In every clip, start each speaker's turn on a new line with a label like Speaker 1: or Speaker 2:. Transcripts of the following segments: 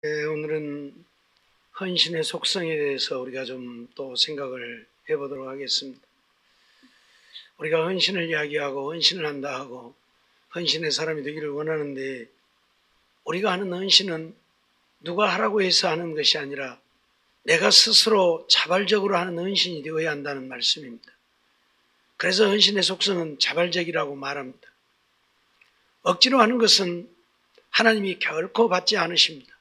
Speaker 1: 오늘은 헌신의 속성에 대해서 우리가 좀 또 생각을 해보도록 하겠습니다. 우리가 헌신을 이야기하고 헌신을 한다 하고 헌신의 사람이 되기를 원하는데, 우리가 하는 헌신은 누가 하라고 해서 하는 것이 아니라 내가 스스로 자발적으로 하는 헌신이 되어야 한다는 말씀입니다. 그래서 헌신의 속성은 자발적이라고 말합니다. 억지로 하는 것은 하나님이 결코 받지 않으십니다.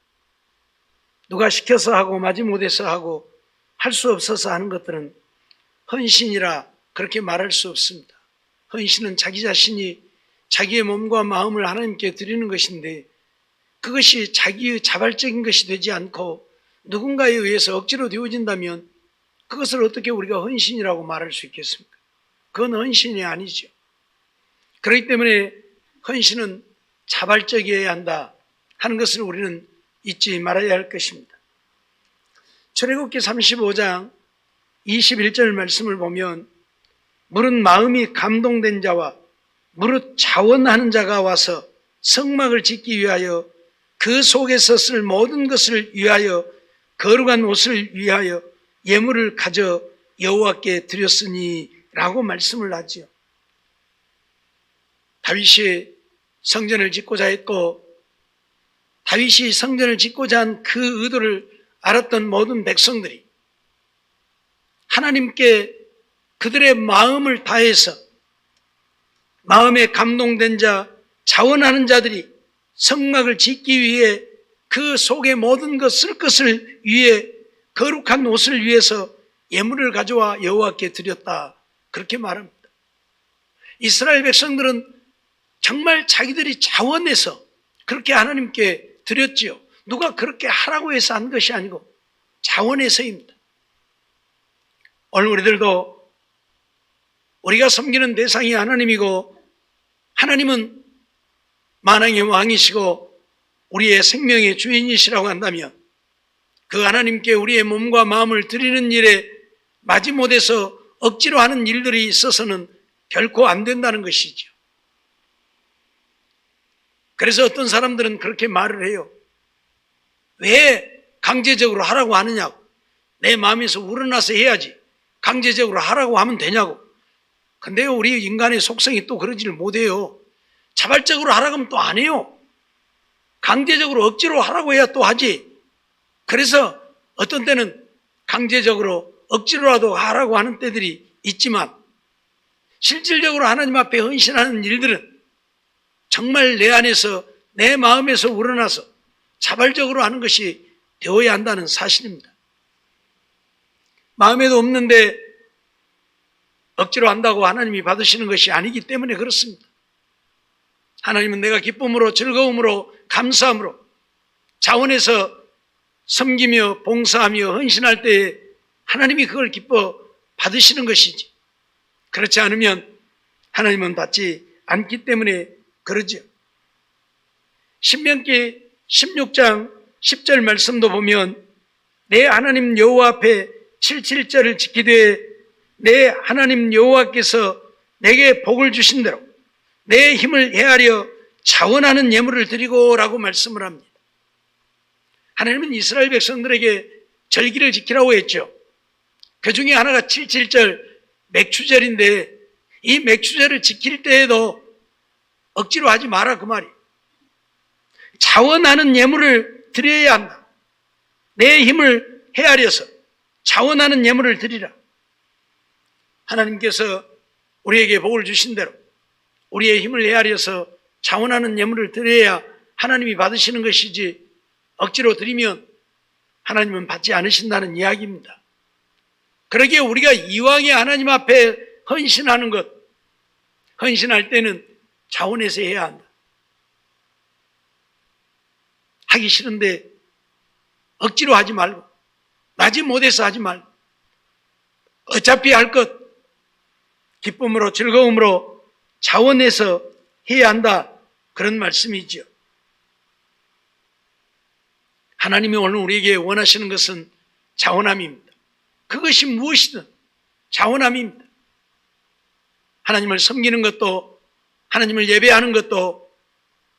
Speaker 1: 누가 시켜서 하고 마지못해서 하고 할 수 없어서 하는 것들은 헌신이라 그렇게 말할 수 없습니다. 헌신은 자기 자신이 자기의 몸과 마음을 하나님께 드리는 것인데, 그것이 자기의 자발적인 것이 되지 않고 누군가에 의해서 억지로 되어진다면 그것을 어떻게 우리가 헌신이라고 말할 수 있겠습니까? 그건 헌신이 아니죠. 그렇기 때문에 헌신은 자발적이어야 한다 하는 것을 우리는 잊지 말아야 할 것입니다. 출애굽기 35장 21절 말씀을 보면, 무릇 마음이 감동된 자와 무릇 자원하는 자가 와서 성막을 짓기 위하여 그 속에서 쓸 모든 것을 위하여 거룩한 옷을 위하여 예물을 가져 여호와께 드렸으니 라고 말씀을 하지요. 다윗이 성전을 짓고자 했고, 다윗이 성전을 짓고자 한 그 의도를 알았던 모든 백성들이 하나님께 그들의 마음을 다해서, 마음에 감동된 자, 자원하는 자들이 성막을 짓기 위해 그 속에 모든 것 쓸 것을 위해 거룩한 옷을 위해서 예물을 가져와 여호와께 드렸다, 그렇게 말합니다. 이스라엘 백성들은 정말 자기들이 자원해서 그렇게 하나님께 드렸지요. 누가 그렇게 하라고 해서 한 것이 아니고 자원해서입니다. 오늘 우리들도 우리가 섬기는 대상이 하나님이고, 하나님은 만왕의 왕이시고 우리의 생명의 주인이시라고 한다면, 그 하나님께 우리의 몸과 마음을 드리는 일에 마지못해서 억지로 하는 일들이 있어서는 결코 안 된다는 것이죠. 그래서 어떤 사람들은 그렇게 말을 해요. 왜 강제적으로 하라고 하느냐고. 내 마음에서 우러나서 해야지 강제적으로 하라고 하면 되냐고. 근데요, 우리 인간의 속성이 또 그러지를 못해요. 자발적으로 하라고 하면 또 안 해요. 강제적으로 억지로 하라고 해야 또 하지. 그래서 어떤 때는 강제적으로 억지로라도 하라고 하는 때들이 있지만, 실질적으로 하나님 앞에 헌신하는 일들은 정말 내 안에서, 내 마음에서 우러나서 자발적으로 하는 것이 되어야 한다는 사실입니다. 마음에도 없는데 억지로 한다고 하나님이 받으시는 것이 아니기 때문에 그렇습니다. 하나님은 내가 기쁨으로, 즐거움으로, 감사함으로 자원해서 섬기며 봉사하며 헌신할 때에 하나님이 그걸 기뻐 받으시는 것이지, 그렇지 않으면 하나님은 받지 않기 때문에 그러죠. 신명기 16장 10절 말씀도 보면, 내 하나님 여호와 앞에 77절을 지키되 내 하나님 여호와께서 내게 복을 주신 대로 내 힘을 헤아려 자원하는 예물을 드리고 라고 말씀을 합니다. 하나님은 이스라엘 백성들에게 절기를 지키라고 했죠. 그 중에 하나가 77절 맥추절인데, 이 맥추절을 지킬 때에도 억지로 하지 마라, 그 말이에요. 자원하는 예물을 드려야 한다. 내 힘을 헤아려서 자원하는 예물을 드리라. 하나님께서 우리에게 복을 주신 대로 우리의 힘을 헤아려서 자원하는 예물을 드려야 하나님이 받으시는 것이지, 억지로 드리면 하나님은 받지 않으신다는 이야기입니다. 그러기에 우리가 이왕에 하나님 앞에 헌신하는 것, 헌신할 때는 자원해서 해야 한다. 하기 싫은데 억지로 하지 말고, 마지못해서 하지 말고, 어차피 할 것 기쁨으로 즐거움으로 자원해서 해야 한다, 그런 말씀이죠. 하나님이 오늘 우리에게 원하시는 것은 자원함입니다. 그것이 무엇이든 자원함입니다. 하나님을 섬기는 것도, 하나님을 예배하는 것도,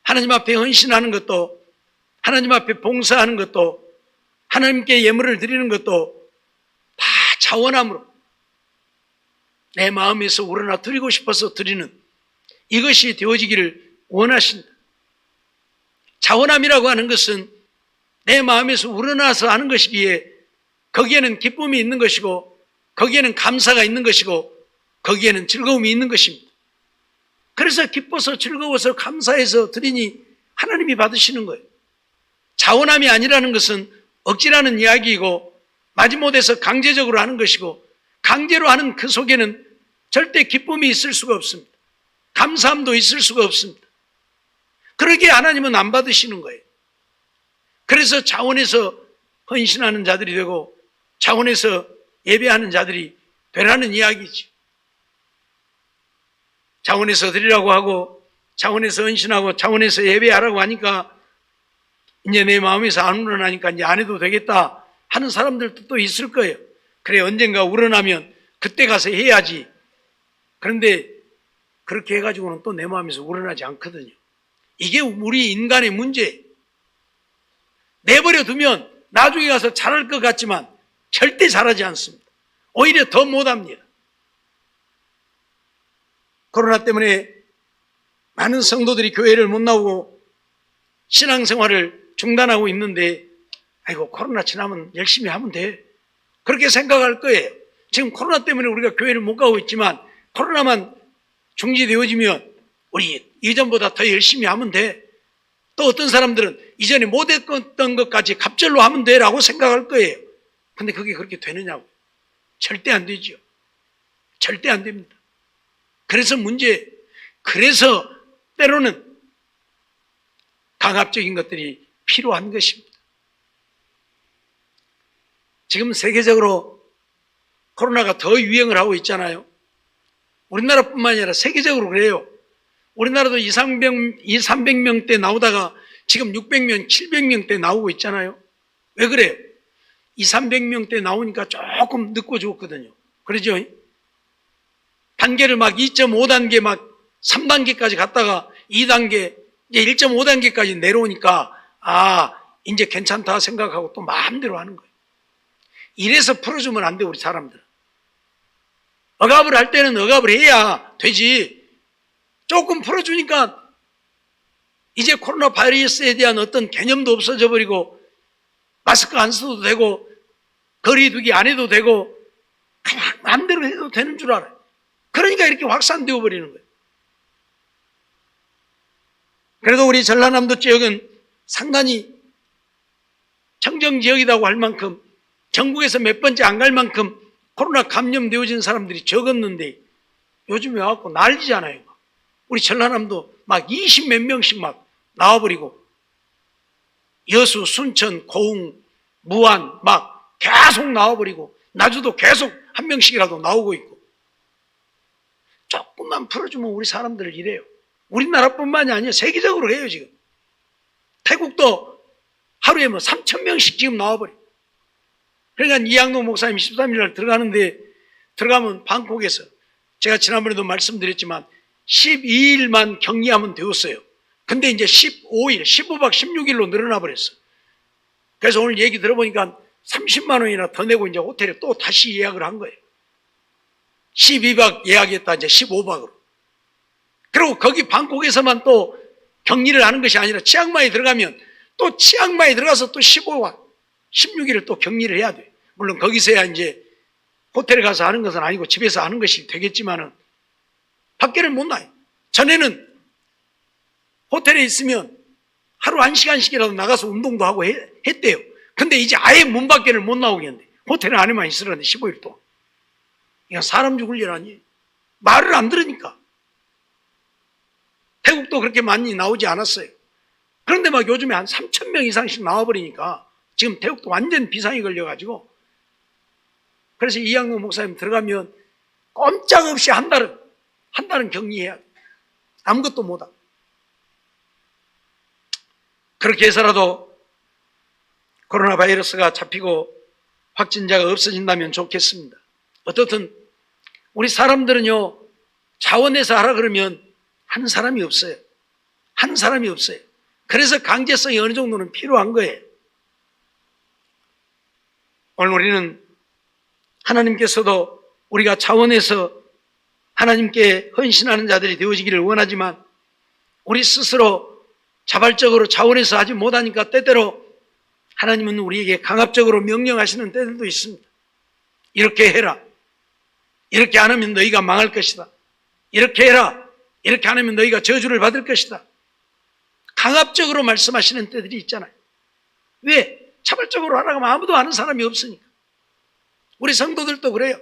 Speaker 1: 하나님 앞에 헌신하는 것도 하나님 앞에 봉사하는 것도, 하나님께 예물을 드리는 것도 다 자원함으로 내 마음에서 우러나 드리고 싶어서 드리는 이것이 되어지기를 원하신다. 자원함이라고 하는 것은 내 마음에서 우러나서 하는 것이기에 거기에는 기쁨이 있는 것이고, 거기에는 감사가 있는 것이고, 거기에는 즐거움이 있는 것입니다. 그래서 기뻐서 즐거워서 감사해서 드리니 하나님이 받으시는 거예요. 자원함이 아니라는 것은 억지라는 이야기이고, 마지못해서 강제적으로 하는 것이고, 강제로 하는 그 속에는 절대 기쁨이 있을 수가 없습니다. 감사함도 있을 수가 없습니다. 그러기에 하나님은 안 받으시는 거예요. 그래서 자원해서 헌신하는 자들이 되고 자원해서 예배하는 자들이 되라는 이야기죠. 자원해서 드리라고 하고 자원해서 헌신하고 자원해서 예배하라고 하니까 이제 내 마음에서 안 우러나니까 이제 안 해도 되겠다 하는 사람들도 또 있을 거예요. 그래, 언젠가 우러나면 그때 가서 해야지. 그런데 그렇게 해가지고는 또 내 마음에서 우러나지 않거든요. 이게 우리 인간의 문제예요. 내버려 두면 나중에 가서 잘할 것 같지만 절대 잘하지 않습니다. 오히려 더 못합니다. 코로나 때문에 많은 성도들이 교회를 못 나오고 신앙생활을 중단하고 있는데, 아이고 코로나 지나면 열심히 하면 돼, 그렇게 생각할 거예요. 지금 코로나 때문에 우리가 교회를 못 가고 있지만 코로나만 중지되어지면 우리 이전보다 더 열심히 하면 돼. 또 어떤 사람들은 이전에 못했던 것까지 갑절로 하면 돼 라고 생각할 거예요. 근데 그게 그렇게 되느냐고. 절대 안 되죠. 절대 안 됩니다. 그래서 때로는 강압적인 것들이 필요한 것입니다. 지금 세계적으로 코로나가 더 유행을 하고 있잖아요. 우리나라뿐만 아니라 세계적으로 그래요. 우리나라도 200~300명대 나오다가 지금 600명, 700명대 나오고 있잖아요. 왜 그래요? 200~300명대 나오니까 조금 늦고 죽었거든요. 그러죠? 단계를 막 2.5단계 막 3단계까지 갔다가 2단계, 이제 1.5단계까지 내려오니까 이제 괜찮다 생각하고 또 마음대로 하는 거예요. 이래서 풀어주면 안 돼, 우리 사람들은. 억압을 할 때는 억압을 해야 되지. 조금 풀어주니까 이제 코로나 바이러스에 대한 어떤 개념도 없어져 버리고 마스크 안 써도 되고 거리 두기 안 해도 되고 그냥 마음대로 해도 되는 줄 알아요. 그러니까 이렇게 확산되어 버리는 거예요. 그래도 우리 전라남도 지역은 상당히 청정지역이라고 할 만큼, 전국에서 몇 번째 안 갈 만큼 코로나 감염되어진 사람들이 적었는데 요즘에 와갖고 난리잖아요. 우리 전라남도 막 20몇 명씩 막 나와버리고, 여수, 순천, 고흥, 무안 막 계속 나와버리고, 나주도 계속 한 명씩이라도 나오고 있고. 조금만 풀어주면 우리 사람들을 이래요. 우리나라뿐만이 아니라 세계적으로 해요. 지금 태국도 하루에 3,000명씩 지금 나와버려. 그러니까 이양노 목사님 13일날 들어가는데, 들어가면 방콕에서 제가 지난번에도 말씀드렸지만 12일만 격리하면 되었어요. 근데 이제 15일, 15박 16일로 늘어나 버렸어. 그래서 오늘 얘기 들어보니까 30만 원이나 더 내고 이제 호텔에 또 다시 예약을 한 거예요. 12박 예약했다 이제 15박으로. 그리고 거기 방콕에서만 또 격리를 하는 것이 아니라 치앙마이 들어가면 또 치앙마이 들어가서 또 15박 16일을 또 격리를 해야 돼. 물론 거기서야 이제 호텔에 가서 하는 것은 아니고 집에서 하는 것이 되겠지만은 밖에는 못 나요. 전에는 호텔에 있으면 하루 1시간씩이라도 나가서 운동도 하고 했대요. 근데 이제 아예 문 밖에는 못 나오겠는데 호텔 안에만 있으라는데 15일 동안. 그냥 사람 죽을 일 아니에요. 말을 안 들으니까. 태국도 그렇게 많이 나오지 않았어요. 그런데 막 요즘에 한 3,000명 이상씩 나와버리니까 지금 태국도 완전 비상이 걸려가지고, 그래서 이양노 목사님 들어가면 꼼짝없이 한 달은 격리해야 돼. 아무것도 못하고. 그렇게 해서라도 코로나 바이러스가 잡히고 확진자가 없어진다면 좋겠습니다. 어떻든 우리 사람들은요, 자원해서 하라 그러면 한 사람이 없어요. 한 사람이 없어요. 그래서 강제성이 어느 정도는 필요한 거예요. 오늘 우리는 하나님께서도 우리가 차원에서 하나님께 헌신하는 자들이 되어지기를 원하지만 우리 스스로 자발적으로 차원에서 하지 못하니까 때때로 하나님은 우리에게 강압적으로 명령하시는 때들도 있습니다. 이렇게 해라. 이렇게 안 하면 너희가 망할 것이다. 이렇게 해라. 이렇게 안 하면 너희가 저주를 받을 것이다. 강압적으로 말씀하시는 때들이 있잖아요. 왜? 자발적으로 하라고 하면 아무도 아는 사람이 없으니까. 우리 성도들도 그래요.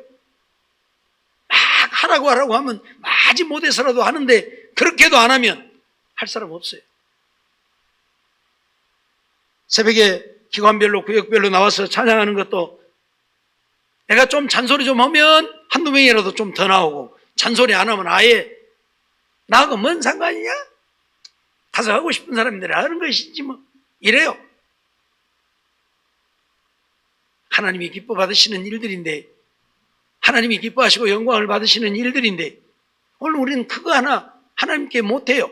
Speaker 1: 막 하라고 하면 마지 못해서라도 하는데 그렇게도 안 하면 할 사람 없어요. 새벽에 기관별로 구역별로 나와서 찬양하는 것도 내가 좀 잔소리 좀 하면 한두 명이라도 좀 더 나오고 잔소리 안 하면 아예 나하고 뭔 상관이냐? 가서 하고 싶은 사람들이 하는 것이지 뭐 이래요. 하나님이 기뻐 받으시는 일들인데 하나님이 기뻐하시고 영광을 받으시는 일들인데 오늘 우리는 그거 하나 하나님께 못해요.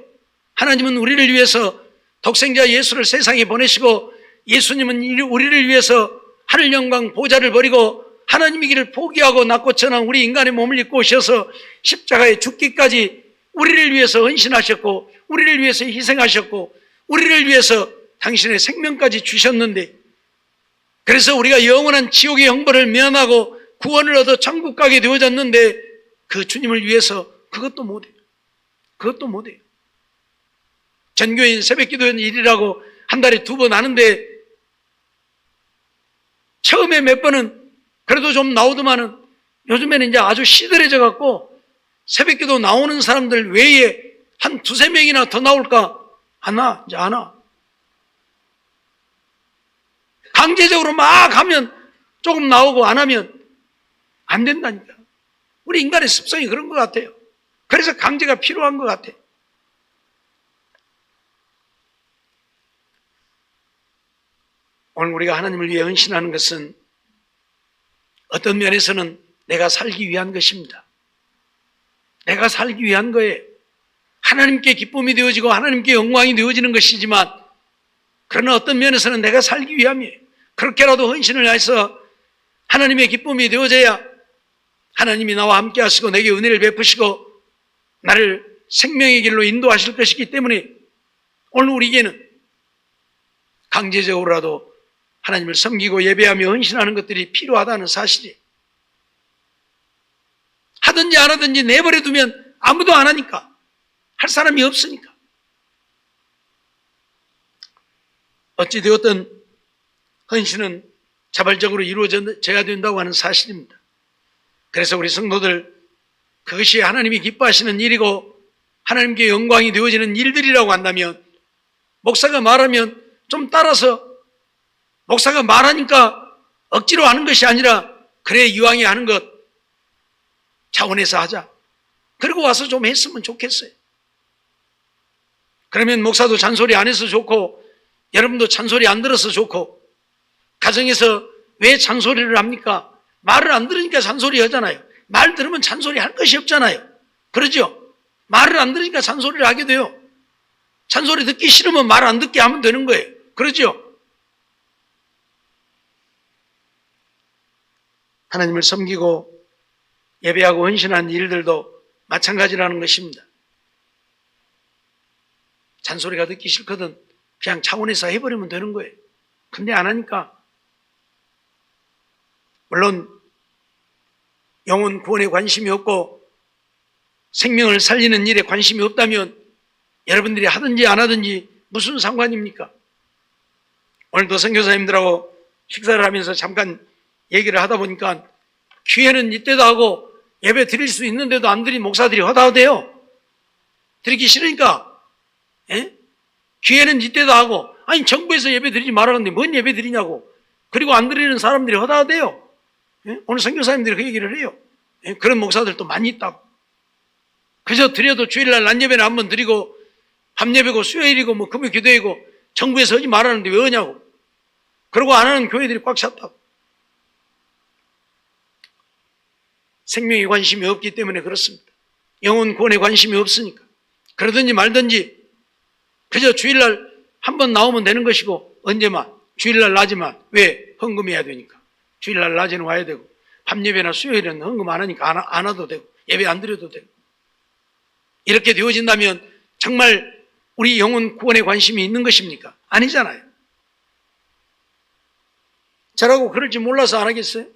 Speaker 1: 하나님은 우리를 위해서 독생자 예수를 세상에 보내시고 예수님은 우리를 위해서 하늘 영광 보좌를 버리고 하나님의 길을 포기하고 낮고 천한 우리 인간의 몸을 입고 오셔서 십자가에 죽기까지 우리를 위해서 헌신하셨고 우리를 위해서 희생하셨고 우리를 위해서 당신의 생명까지 주셨는데 그래서 우리가 영원한 지옥의 형벌을 면하고 구원을 얻어 천국 가게 되어졌는데 그 주님을 위해서 그것도 못해요. 그것도 못해요. 전교인 새벽기도 일이라고 한 달에 2번 하는데 처음에 몇 번은 그래도 좀 나오더만은 요즘에는 이제 아주 시들해져 갖고 새벽기도 나오는 사람들 외에 한 2-3명이나 더 나올까? 안 와. 이제 안 와. 강제적으로 막 하면 조금 나오고 안 하면 안 된다니까. 우리 인간의 습성이 그런 것 같아요. 그래서 강제가 필요한 것 같아요. 오늘 우리가 하나님을 위해 헌신하는 것은 어떤 면에서는 내가 살기 위한 것입니다. 내가 살기 위한 거예요. 하나님께 기쁨이 되어지고 하나님께 영광이 되어지는 것이지만 그러나 어떤 면에서는 내가 살기 위함이에요. 그렇게라도 헌신을 해서 하나님의 기쁨이 되어져야 하나님이 나와 함께 하시고 내게 은혜를 베푸시고 나를 생명의 길로 인도하실 것이기 때문에 오늘 우리에게는 강제적으로라도 하나님을 섬기고 예배하며 헌신하는 것들이 필요하다는 사실이에요. 하든지 안 하든지 내버려 두면 아무도 안 하니까 할 사람이 없으니까 어찌되었든 헌신은 자발적으로 이루어져야 된다고 하는 사실입니다. 그래서 우리 성도들 그것이 하나님이 기뻐하시는 일이고 하나님께 영광이 되어지는 일들이라고 한다면 목사가 말하면 좀 따라서 목사가 말하니까 억지로 하는 것이 아니라 그래 이왕에 하는 것 차원에서 하자. 그리고 와서 좀 했으면 좋겠어요. 그러면 목사도 잔소리 안 해서 좋고 여러분도 잔소리 안 들어서 좋고 가정에서 왜 잔소리를 합니까? 말을 안 들으니까 잔소리 하잖아요. 말 들으면 잔소리 할 것이 없잖아요. 그러죠? 말을 안 들으니까 잔소리를 하게 돼요. 잔소리 듣기 싫으면 말 안 듣게 하면 되는 거예요. 그러죠? 하나님을 섬기고 예배하고 헌신하는 일들도 마찬가지라는 것입니다. 잔소리가 듣기 싫거든 그냥 차원에서 해버리면 되는 거예요. 근데 안 하니까 물론 영혼 구원에 관심이 없고 생명을 살리는 일에 관심이 없다면 여러분들이 하든지 안 하든지 무슨 상관입니까? 오늘도 선교사님들하고 식사를 하면서 잠깐 얘기를 하다 보니까 기회는 이때도 하고 예배 드릴 수 있는데도 안 드린 목사들이 허다하대요. 드리기 싫으니까. 예? 기회는 이때도 하고 아니 정부에서 예배 드리지 말라는데 뭔 예배 드리냐고. 그리고 안 드리는 사람들이 허다하대요. 예? 오늘 선교사님들이 그 얘기를 해요. 예? 그런 목사들도 많이 있다고. 그저 드려도 주일날 낮예배는 한번 드리고 밤예배고 수요일이고 뭐 금요 기도회고 정부에서 하지 말라는데 왜 하냐고. 그러고 안 하는 교회들이 꽉 찼다고. 생명에 관심이 없기 때문에 그렇습니다. 영혼 구원에 관심이 없으니까. 그러든지 말든지 그저 주일날 한 번 나오면 되는 것이고 언제만 주일날 낮에만 왜 헌금해야 되니까 주일날 낮에는 와야 되고 밤 예배나 수요일은 헌금 안 하니까 안 와도 되고 예배 안 드려도 되고 이렇게 되어진다면 정말 우리 영혼 구원에 관심이 있는 것입니까? 아니잖아요. 저라고 그럴 줄 몰라서 안 하겠어요?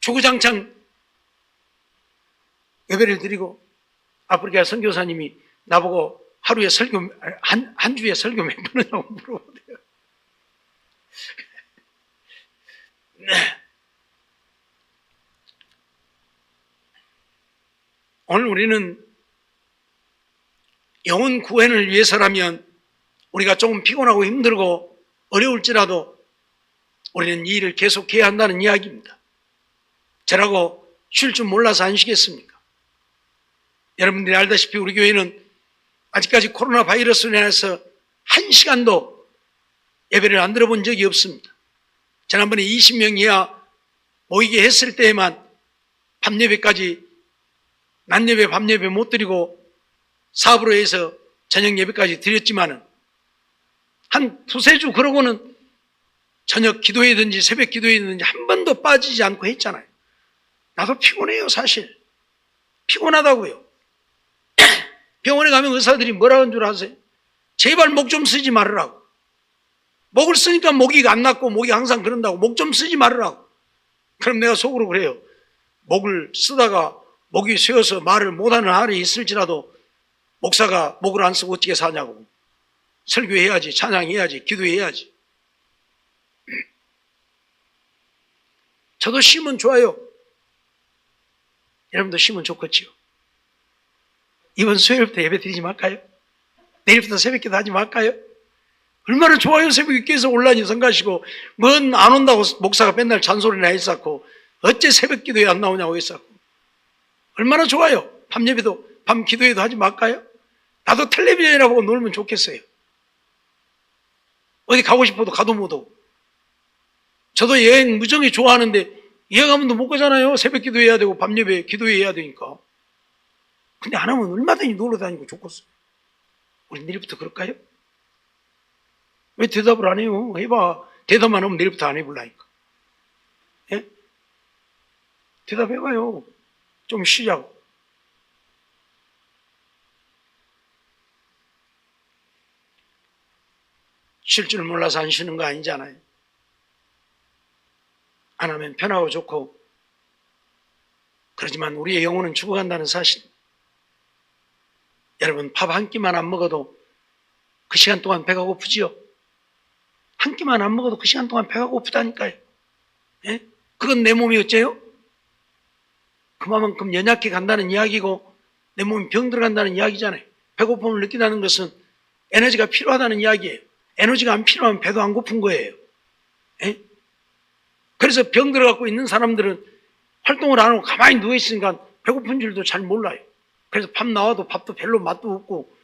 Speaker 1: 주구장창 예배를 드리고 아프리카 선교사님이 나보고 하루에 설교 한 주에 설교 몇 번 하냐고 물어보대요. 네. 오늘 우리는 영혼 구원을 위해서라면 우리가 조금 피곤하고 힘들고 어려울지라도 우리는 이 일을 계속해야 한다는 이야기입니다. 저라고 쉴 줄 몰라서 안 쉬겠습니까? 여러분들이 알다시피 우리 교회는 아직까지 코로나 바이러스로 인해서 한 시간도 예배를 안 들어본 적이 없습니다. 지난번에 20명 이하 모이게 했을 때에만 밤예배까지 낮예배, 밤예배 못 드리고 사업으로 해서 저녁 예배까지 드렸지만은 한 두세 주 그러고는 저녁 기도회든지 새벽 기도회든지 한 번도 빠지지 않고 했잖아요. 나도 피곤해요, 사실. 피곤하다고요. 병원에 가면 의사들이 뭐라 하는 줄 아세요? 제발 목 좀 쓰지 말으라고. 목을 쓰니까 목이 안 낫고 목이 항상 그런다고 목 좀 쓰지 말으라고. 그럼 내가 속으로 그래요. 목을 쓰다가 목이 쇠어서 말을 못하는 날이 있을지라도 목사가 목을 안 쓰고 어떻게 사냐고. 설교해야지, 찬양해야지, 기도해야지. 저도 쉬면 좋아요. 여러분도 쉬면 좋겠지요. 이번 수요일부터 예배 드리지 말까요? 내일부터 새벽기도 하지 말까요? 얼마나 좋아요. 새벽기도에서 온라인 성가시고 뭔 안 온다고 목사가 맨날 잔소리나 했었고 어째 새벽기도에 안 나오냐고 했었고 얼마나 좋아요. 밤 예배도 밤 기도회도 하지 말까요? 나도 텔레비전이나 보고 놀면 좋겠어요. 어디 가고 싶어도 가도 못하고. 저도 여행 무정히 좋아하는데 여행하면 못 가잖아요. 새벽 기도해야 되고 밤 예배 기도해야 되니까. 근데 안 하면 얼마든지 놀러 다니고 좋겠어요. 우리 내일부터 그럴까요? 왜 대답을 안 해요? 해봐. 대답만 하면 내일부터 안 해볼라니까. 예? 대답해봐요. 좀 쉬자고. 쉴 줄 몰라서 안 쉬는 거 아니잖아요. 안 하면 편하고 좋고 그렇지만 우리의 영혼은 죽어간다는 사실. 여러분 밥 한 끼만 안 먹어도 그 시간 동안 배가 고프지요? 한 끼만 안 먹어도 그 시간 동안 배가 고프다니까요. 예? 그건 내 몸이 어째요? 그만큼 연약해 간다는 이야기고 내 몸이 병 들어간다는 이야기잖아요. 배고픔을 느낀다는 것은 에너지가 필요하다는 이야기예요. 에너지가 안 필요하면 배도 안 고픈 거예요. 예? 그래서 병 들어갖고 있는 사람들은 활동을 안 하고 가만히 누워있으니까 배고픈 줄도 잘 몰라요. 그래서 밥 나와도 밥도 별로 맛도 없고.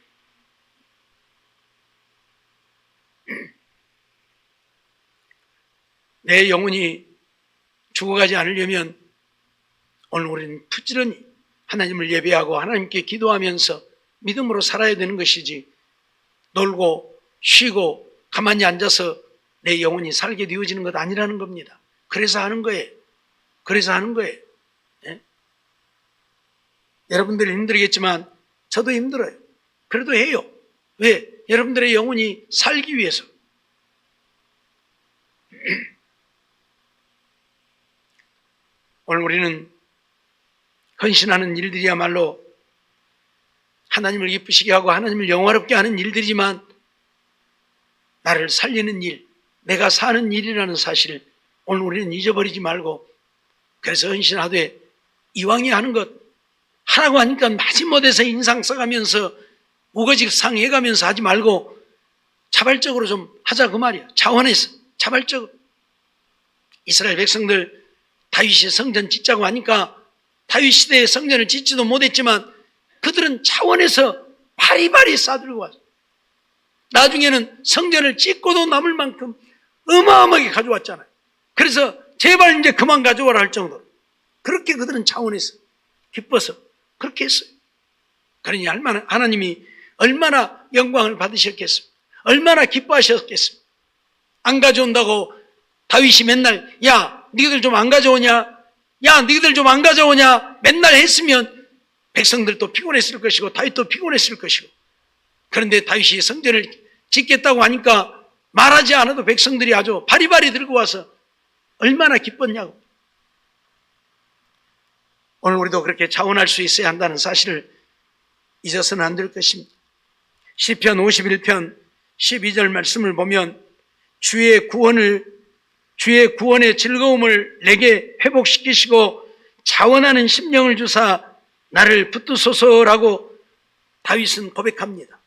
Speaker 1: 내 영혼이 죽어가지 않으려면 오늘 우리는 부지런히 하나님을 예배하고 하나님께 기도하면서 믿음으로 살아야 되는 것이지 놀고 쉬고 가만히 앉아서 내 영혼이 살게 되어지는 것 아니라는 겁니다. 그래서 하는 거예요. 그래서 하는 거예요. 예? 여러분들이 힘들겠지만 저도 힘들어요. 그래도 해요. 왜? 여러분들의 영혼이 살기 위해서. 오늘 우리는 헌신하는 일들이야말로 하나님을 기쁘시게 하고 하나님을 영화롭게 하는 일들이지만 나를 살리는 일, 내가 사는 일이라는 사실을 오늘 우리는 잊어버리지 말고 그래서 헌신하되 이왕이 하는 것 하라고 하니까 마지못해서 인상 써가면서 우거지상 해가면서 하지 말고 자발적으로 좀 하자 그 말이야. 차원에서 자발적으로. 이스라엘 백성들 다윗이 성전 짓자고 하니까 다윗 시대에 성전을 짓지도 못했지만 그들은 차원에서 바리바리 싸들고 왔어. 나중에는 성전을 짓고도 남을 만큼 어마어마하게 가져왔잖아요. 그래서 제발 이제 그만 가져와라 할 정도로 그렇게 그들은 차원에서 기뻐서 그렇게 했어요. 그러니 하나님이 얼마나 영광을 받으셨겠습니까? 얼마나 기뻐하셨겠습니까? 안 가져온다고 다윗이 맨날 야 너희들 좀 안 가져오냐, 야 너희들 좀 안 가져오냐 맨날 했으면 백성들도 피곤했을 것이고 다윗도 피곤했을 것이고, 그런데 다윗이 성전을 짓겠다고 하니까 말하지 않아도 백성들이 아주 바리바리 들고 와서 얼마나 기뻤냐고. 오늘 우리도 그렇게 자원할 수 있어야 한다는 사실을 잊어서는 안 될 것입니다. 시편 51편 12절 말씀을 보면 주의 구원의 즐거움을 내게 회복시키시고 자원하는 심령을 주사 나를 붙드소서라고 다윗은 고백합니다.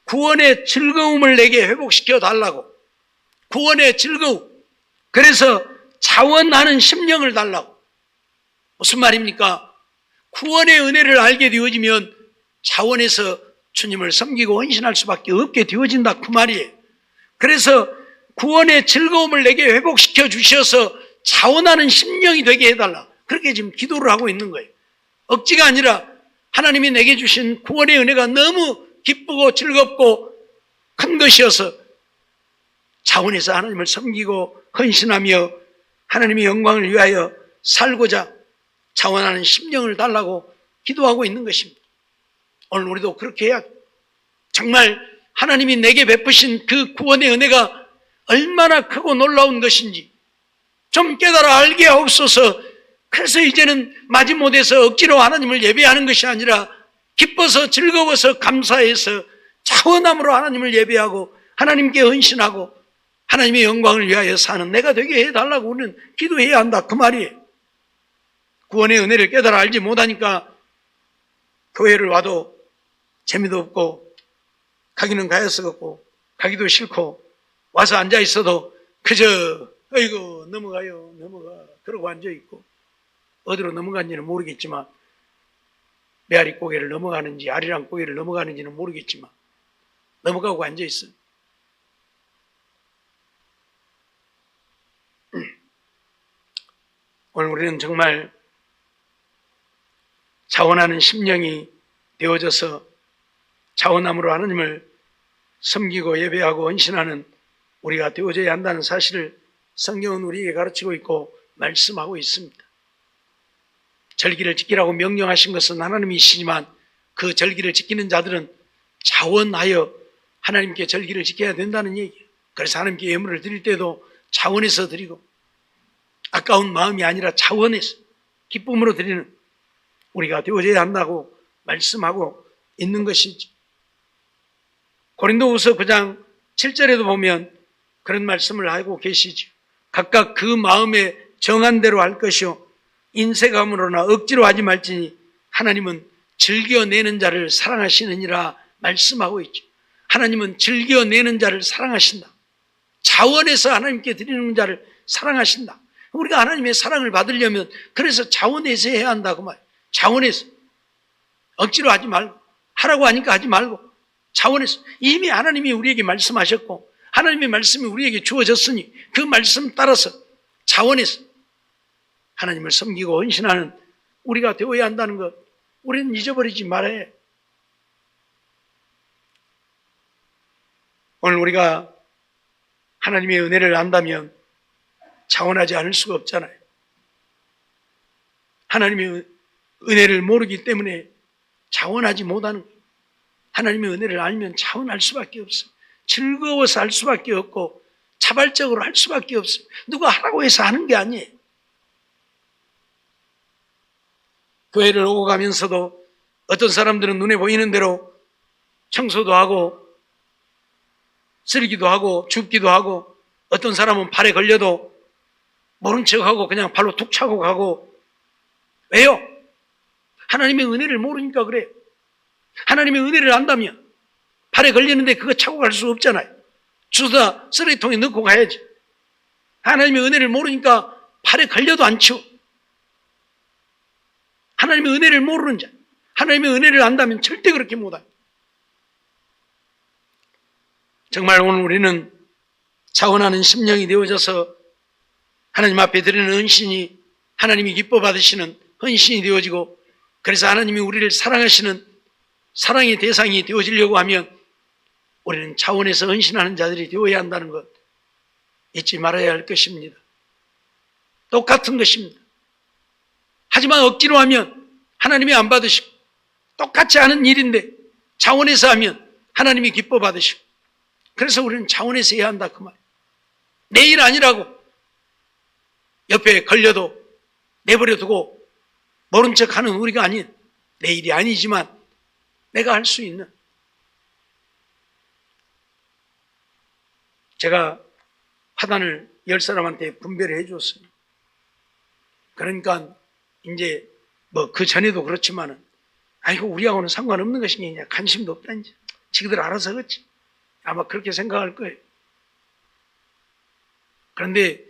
Speaker 1: 구원의 즐거움을 내게 회복시켜 달라고. 구원의 즐거움. 그래서 자원하는 심령을 달라고. 무슨 말입니까? 구원의 은혜를 알게 되어지면 자원해서 주님을 섬기고 헌신할 수밖에 없게 되어진다 그 말이에요. 그래서 구원의 즐거움을 내게 회복시켜 주셔서 자원하는 심령이 되게 해달라. 그렇게 지금 기도를 하고 있는 거예요. 억지가 아니라 하나님이 내게 주신 구원의 은혜가 너무 기쁘고 즐겁고 큰 것이어서 자원해서 하나님을 섬기고 헌신하며 하나님의 영광을 위하여 살고자 자원하는 심령을 달라고 기도하고 있는 것입니다. 오늘 우리도 그렇게 해야 돼. 정말 하나님이 내게 베푸신 그 구원의 은혜가 얼마나 크고 놀라운 것인지 좀 깨달아 알게 하옵소서. 그래서 이제는 마지못해서 억지로 하나님을 예배하는 것이 아니라 기뻐서 즐거워서 감사해서 자원함으로 하나님을 예배하고 하나님께 헌신하고 하나님의 영광을 위하여 사는 내가 되게 해달라고 우리는 기도해야 한다 그 말이에요. 구원의 은혜를 깨달아 알지 못하니까 교회를 와도 재미도 없고 가기는 가야 쓰겠고 가기도 싫고 와서 앉아있어도 그저 어이구 넘어가요 넘어가 그러고 앉아있고 어디로 넘어간지는 모르겠지만 메아리 고개를 넘어가는지 아리랑 고개를 넘어가는지는 모르겠지만 넘어가고 앉아있어. 오늘 우리는 정말 자원하는 심령이 되어져서 자원함으로 하나님을 섬기고 예배하고 헌신하는 우리가 되어져야 한다는 사실을 성경은 우리에게 가르치고 있고 말씀하고 있습니다. 절기를 지키라고 명령하신 것은 하나님이시지만 그 절기를 지키는 자들은 자원하여 하나님께 절기를 지켜야 된다는 얘기예요. 그래서 하나님께 예물을 드릴 때도 자원해서 드리고 아까운 마음이 아니라 자원해서 기쁨으로 드리는 우리가 되어져야 한다고 말씀하고 있는 것이지. 고린도후서 9장 7절에도 보면 그런 말씀을 하고 계시죠. 각각 그 마음에 정한 대로 할 것이요 인색함으로나 억지로 하지 말지니 하나님은 즐겨내는 자를 사랑하시느니라 말씀하고 있죠. 하나님은 즐겨내는 자를 사랑하신다. 자원해서 하나님께 드리는 자를 사랑하신다. 우리가 하나님의 사랑을 받으려면 그래서 자원해서 해야 한다 그 말. 자원해서 억지로 하지 말고 하라고 하니까 하지 말고 자원해서 이미 하나님이 우리에게 말씀하셨고 하나님의 말씀이 우리에게 주어졌으니 그 말씀 따라서 자원해서 하나님을 섬기고 헌신하는 우리가 되어야 한다는 것 우리는 잊어버리지 말아야 해. 오늘 우리가 하나님의 은혜를 안다면 자원하지 않을 수가 없잖아요. 하나님의 은혜를 모르기 때문에 자원하지 못하는 거예요. 하나님의 은혜를 알면 자원할 수밖에 없어요. 즐거워서 할 수밖에 없고 자발적으로 할 수밖에 없어요. 누가 하라고 해서 하는 게 아니에요. 교회를 오고 가면서도 어떤 사람들은 눈에 보이는 대로 청소도 하고 쓸기도 하고 줍기도 하고 어떤 사람은 발에 걸려도 모른 척하고 그냥 발로 툭 차고 가고. 왜요? 하나님의 은혜를 모르니까 그래요. 하나님의 은혜를 안다면 발에 걸리는데 그거 차고 갈 수 없잖아요. 주워다 쓰레기통에 넣고 가야지. 하나님의 은혜를 모르니까 발에 걸려도 안 치워. 하나님의 은혜를 모르는 자, 하나님의 은혜를 안다면 절대 그렇게 못합니다. 정말 오늘 우리는 자원하는 심령이 되어져서 하나님 앞에 드리는 헌신이 하나님이 기뻐 받으시는 헌신이 되어지고, 그래서 하나님이 우리를 사랑하시는 사랑의 대상이 되어지려고 하면 우리는 차원에서 헌신하는 자들이 되어야 한다는 것 잊지 말아야 할 것입니다. 똑같은 것입니다. 하지만 억지로 하면 하나님이 안 받으시고, 똑같이 하는 일인데 차원에서 하면 하나님이 기뻐 받으시고, 그래서 우리는 차원에서 해야 한다 그 말. 내 일 아니라고 옆에 걸려도 내버려 두고 모른 척하는 우리가 아닌, 내 일이 아니지만 내가 할 수 있는. 제가 화단을 10사람한테 분배를 해줬습니다. 그러니까 이제 뭐 그 전에도 그렇지만은, 아이고 우리하고는 상관없는 것이냐, 관심도 없다, 이제 지그들 알아서 하겠지, 아마 그렇게 생각할 거예요. 그런데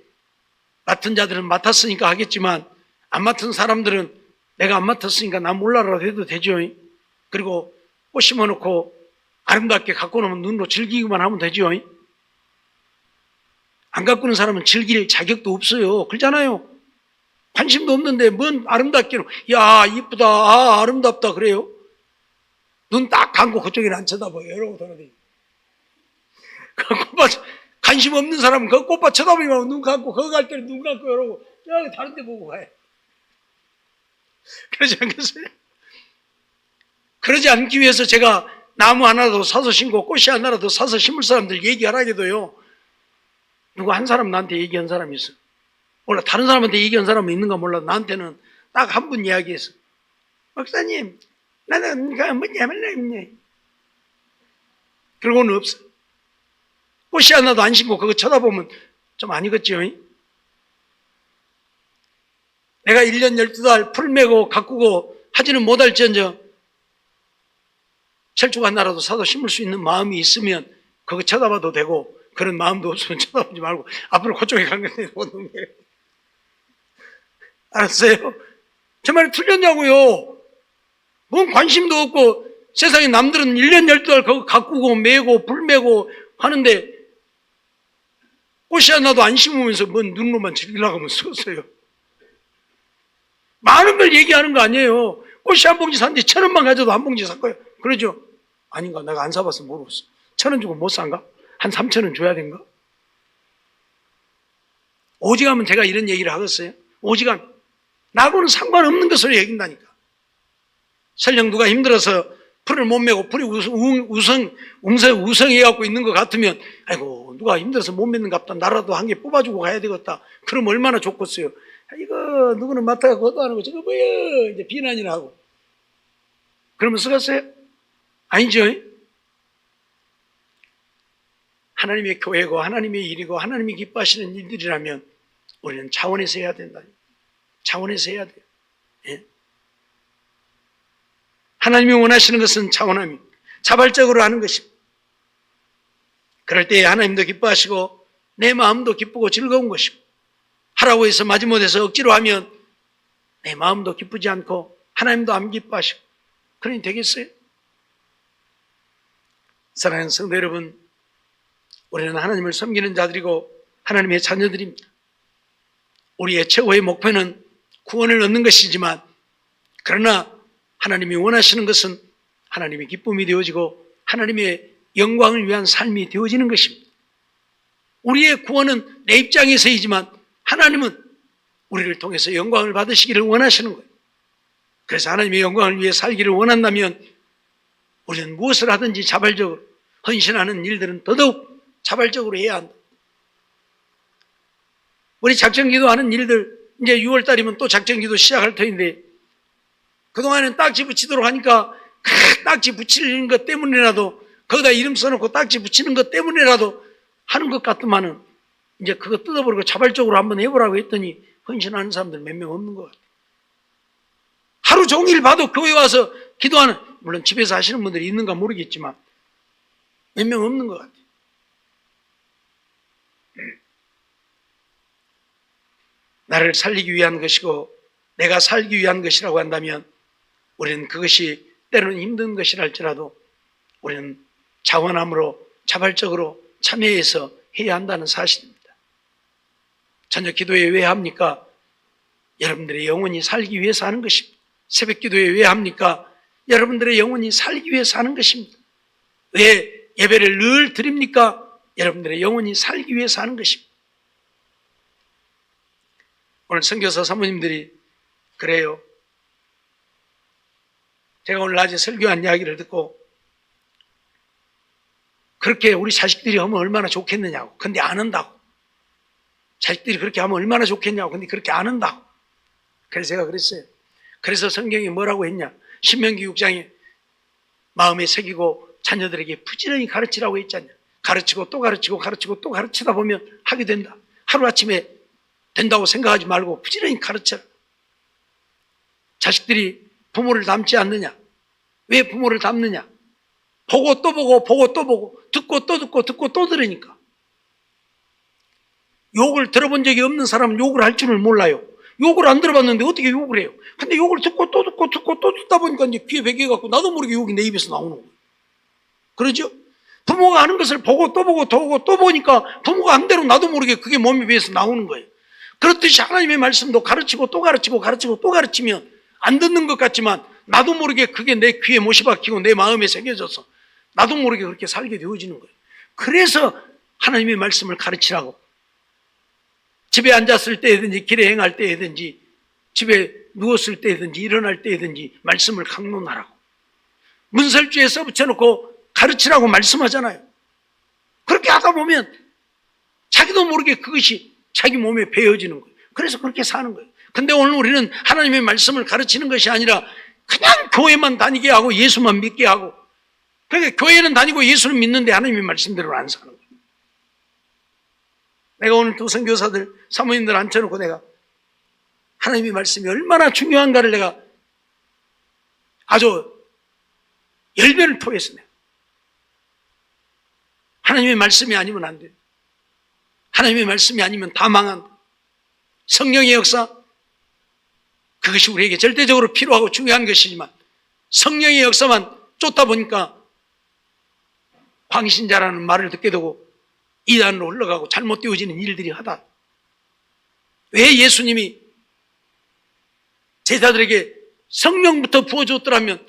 Speaker 1: 맡은 자들은 맡았으니까 하겠지만, 안 맡은 사람들은 내가 안 맡았으니까 나 몰라라도 해도 되죠. 그리고 꽃 심어놓고 아름답게 갖고 놓으면 눈으로 즐기기만 하면 되죠. 안 가꾸는 사람은 즐길 자격도 없어요. 그러잖아요. 관심도 없는데 뭔 아름답기로, 야 이쁘다, 아 아름답다 그래요. 눈 딱 감고 그쪽에는 안 쳐다봐요. 이러고 돌아다니고. 꽃밭 관심 없는 사람은 그 꽃밭 쳐다보기만 하고 눈 감고, 거기 갈 때는 눈 감고 이러고 저기 다른 데 보고 가요. 그러지 않겠어요? 그러지 않기 위해서 제가 나무 하나라도 사서 심고 꽃이 하나라도 사서 심을 사람들 얘기하라게도요, 누구 한 사람 나한테 얘기한 사람이 있어. 몰라, 다른 사람한테 얘기한 사람은 있는가 몰라. 나한테는 딱 한 분 이야기했어. 목사님, 나는 뭐냐 말라. 그러고는 없어. 꽃이 하나도 안 심고 그거 쳐다보면 좀 아니겠지요? 내가 1년 12달 풀 메고 가꾸고 하지는 못할지언정 철쭉 하나라도 사서 심을 수 있는 마음이 있으면 그거 쳐다봐도 되고, 그런 마음도 없으면 쳐다보지 말고 앞으로 그쪽에 간 건데 못 넘겨요. 알았어요? 제 말이 틀렸냐고요. 뭔 관심도 없고, 세상에 남들은 1년 12달 그거 가꾸고 메고 불 메고 하는데 꽃이 하나도 안 심으면서 뭔 눈로만 즐기려고 하면 섰어요. 많은 걸 얘기하는 거 아니에요. 꽃이 한 봉지 샀는데 1,000원만 가져도 한 봉지 살 거예요. 그러죠? 아닌가? 내가 안 사봐서 모르겠어. 1,000원 주고 못 산가? 한 3,000원 줘야 된가? 오직하면 제가 이런 얘기를 하겠어요? 오직하면 나하고는 상관없는 것으로 얘긴다니까. 설령 누가 힘들어서 풀을 못 메고 풀이 우성해갖고 있는 것 같으면, 아이고 누가 힘들어서 못 맺는 것 같다, 나라도 한 개 뽑아주고 가야 되겠다. 그럼 얼마나 좋겠어요. 이거 누구는 맡아가 그것도 안 하고 저거 뭐야, 이제 비난이나 하고. 그러면 쓰겠어요? 아니죠. 하나님의 교회고 하나님의 일이고 하나님이 기뻐하시는 일들이라면 우리는 차원에서 해야 된다. 차원에서 해야 돼요. 예? 하나님이 원하시는 것은 차원함입니다. 자발적으로 하는 것입니다. 그럴 때 하나님도 기뻐하시고 내 마음도 기쁘고 즐거운 것이고, 하라고 해서 마지못해서 억지로 하면 내 마음도 기쁘지 않고 하나님도 안 기뻐하시고, 그러니 되겠어요? 사랑하는 성도 여러분, 우리는 하나님을 섬기는 자들이고 하나님의 자녀들입니다. 우리의 최고의 목표는 구원을 얻는 것이지만, 그러나 하나님이 원하시는 것은 하나님의 기쁨이 되어지고 하나님의 영광을 위한 삶이 되어지는 것입니다. 우리의 구원은 내 입장에서이지만 하나님은 우리를 통해서 영광을 받으시기를 원하시는 거예요. 그래서 하나님의 영광을 위해 살기를 원한다면 우리는 무엇을 하든지 자발적으로, 헌신하는 일들은 더더욱 자발적으로 해야 한다. 우리 작정기도 하는 일들, 이제 6월달이면 또 작정기도 시작할 터인데, 그동안은 딱지 붙이도록 하니까 그 딱지 붙이는 것 때문이라도, 거기다 이름 써놓고 딱지 붙이는 것 때문이라도 하는 것 같더만은 이제 그거 뜯어버리고 자발적으로 한번 해보라고 했더니 헌신하는 사람들 몇 명 없는 것 같아요. 하루 종일 봐도 교회 와서 기도하는, 물론 집에서 하시는 분들이 있는가 모르겠지만 몇 명 없는 것 같아요. 나를 살리기 위한 것이고 내가 살기 위한 것이라고 한다면 우리는 그것이 때로는 힘든 것이라 할지라도 우리는 자원함으로 자발적으로 참여해서 해야 한다는 사실입니다. 저녁 기도회 왜 합니까? 여러분들의 영혼이 살기 위해서 하는 것입니다. 새벽 기도회 왜 합니까? 여러분들의 영혼이 살기 위해서 하는 것입니다. 왜 예배를 늘 드립니까? 여러분들의 영혼이 살기 위해서 하는 것입니다. 오늘 선교사 사모님들이 그래요. 제가 오늘 낮에 설교한 이야기를 듣고 그렇게 우리 자식들이 하면 얼마나 좋겠느냐고. 근데 안 한다고. 자식들이 그렇게 하면 얼마나 좋겠냐고. 근데 그렇게 안 한다고. 그래서 제가 그랬어요. 그래서 성경이 뭐라고 했냐. 신명기 6장에 마음에 새기고 자녀들에게 부지런히 가르치라고 했잖아요. 가르치고 또 가르치고 가르치고 또 가르치다 보면 하게 된다. 하루아침에 된다고 생각하지 말고 부지런히 가르쳐라. 자식들이 부모를 닮지 않느냐? 왜 부모를 닮느냐? 보고 또 보고 보고 또 보고 듣고 또 듣고 듣고 또 들으니까. 욕을 들어본 적이 없는 사람은 욕을 할 줄을 몰라요. 욕을 안 들어봤는데 어떻게 욕을 해요? 근데 욕을 듣고 또 듣고 듣고 또 듣다 보니까 이제 귀에 베개갖고 나도 모르게 욕이 내 입에서 나오는 거예요. 그러죠? 부모가 하는 것을 보고 또 보고 또 보고 또 보니까 부모가 한 대로 나도 모르게 그게 몸에 배에서 나오는 거예요. 그렇듯이 하나님의 말씀도 가르치고 또 가르치고 가르치고 또 가르치면 안 듣는 것 같지만 나도 모르게 그게 내 귀에 못이 박히고 내 마음에 새겨져서 나도 모르게 그렇게 살게 되어지는 거예요. 그래서 하나님의 말씀을 가르치라고. 집에 앉았을 때든지 길에 행할 때든지 집에 누웠을 때든지 일어날 때든지 말씀을 강론하라고. 문설주에 써붙여놓고 가르치라고 말씀하잖아요. 그렇게 하다 보면 자기도 모르게 그것이 자기 몸에 배어지는 거예요. 그래서 그렇게 사는 거예요. 근데 오늘 우리는 하나님의 말씀을 가르치는 것이 아니라 그냥 교회만 다니게 하고 예수만 믿게 하고, 그러니까 교회는 다니고 예수는 믿는데 하나님의 말씀대로 안 사는 거예요. 내가 오늘 두 선교사들 사모님들 앉혀놓고 내가 하나님의 말씀이 얼마나 중요한가를 내가 아주 열변을 토했어. 내가 하나님의 말씀이 아니면 안 돼요. 하나님의 말씀이 아니면 다 망한다. 성령의 역사, 그것이 우리에게 절대적으로 필요하고 중요한 것이지만 성령의 역사만 쫓다 보니까 광신자라는 말을 듣게 되고 이단으로 흘러가고 잘못되어지는 일들이 하다. 왜 예수님이 제자들에게 성령부터 부어줬더라면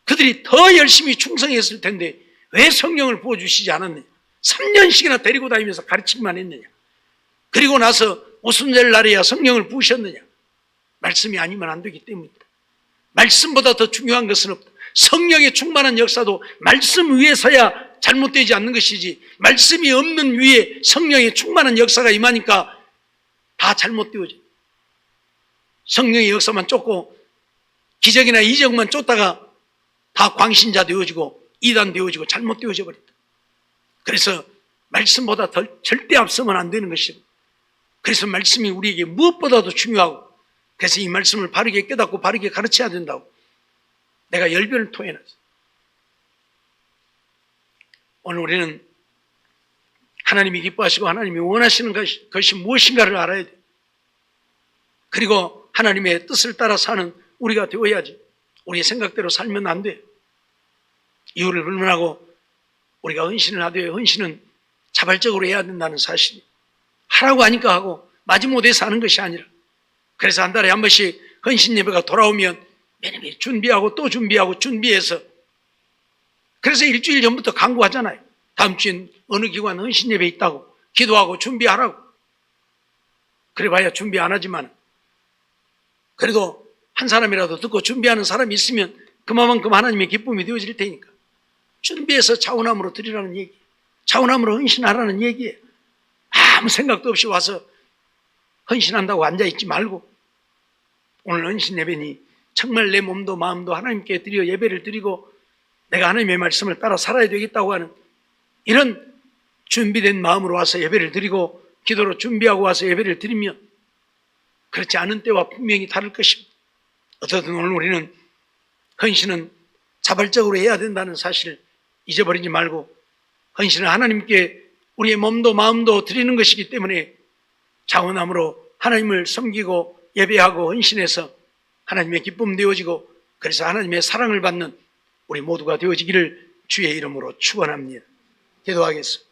Speaker 1: 그들이 더 열심히 충성했을 텐데 왜 성령을 부어주시지 않았느냐. 3년씩이나 데리고 다니면서 가르치기만 했느냐. 그리고 나서 오순절 날에야 성령을 부으셨느냐. 말씀이 아니면 안 되기 때문이다. 말씀보다 더 중요한 것은 없다. 성령의 충만한 역사도 말씀 위에서야 잘못되지 않는 것이지, 말씀이 없는 위에 성령의 충만한 역사가 임하니까 다 잘못되어져. 성령의 역사만 쫓고 기적이나 이적만 쫓다가 다 광신자 되어지고 이단 되어지고 잘못되어져 버린다. 그래서 말씀보다 더 절대 앞서면 안 되는 것이고, 그래서 말씀이 우리에게 무엇보다도 중요하고, 그래서 이 말씀을 바르게 깨닫고 바르게 가르쳐야 된다고 내가 열변을 토해놨어. 오늘 우리는 하나님이 기뻐하시고 하나님이 원하시는 것이 무엇인가를 알아야 돼. 그리고 하나님의 뜻을 따라 사는 우리가 되어야지. 우리의 생각대로 살면 안 돼. 이유를 불문하고 우리가 헌신을 하되, 헌신은 자발적으로 해야 된다는 사실이, 하라고 하니까 하고 마지못해서 하는 것이 아니라, 그래서 한 달에 한 번씩 헌신 예배가 돌아오면 매일매일 준비하고 또 준비하고 준비해서, 그래서 일주일 전부터 강구하잖아요. 다음 주엔 어느 기관 헌신 예배 있다고 기도하고 준비하라고. 그래봐야 준비 안 하지만 그래도 한 사람이라도 듣고 준비하는 사람이 있으면 그만큼 하나님의 기쁨이 되어질 테니까 준비해서 차원함으로 드리라는 얘기, 차원함으로 헌신하라는 얘기예요. 아무 생각도 없이 와서 헌신한다고 앉아있지 말고, 오늘 헌신 예배니 정말 내 몸도 마음도 하나님께 드려 예배를 드리고 내가 하나님의 말씀을 따라 살아야 되겠다고 하는 이런 준비된 마음으로 와서 예배를 드리고 기도로 준비하고 와서 예배를 드리면, 그렇지 않은 때와 분명히 다를 것입니다. 어떻든 오늘 우리는 헌신은 자발적으로 해야 된다는 사실을 잊어버리지 말고, 헌신은 하나님께 우리의 몸도 마음도 드리는 것이기 때문에 자원함으로 하나님을 섬기고 예배하고 헌신해서 하나님의 기쁨 되어지고, 그래서 하나님의 사랑을 받는 우리 모두가 되어지기를 주의 이름으로 축원합니다. 기도하겠습니다.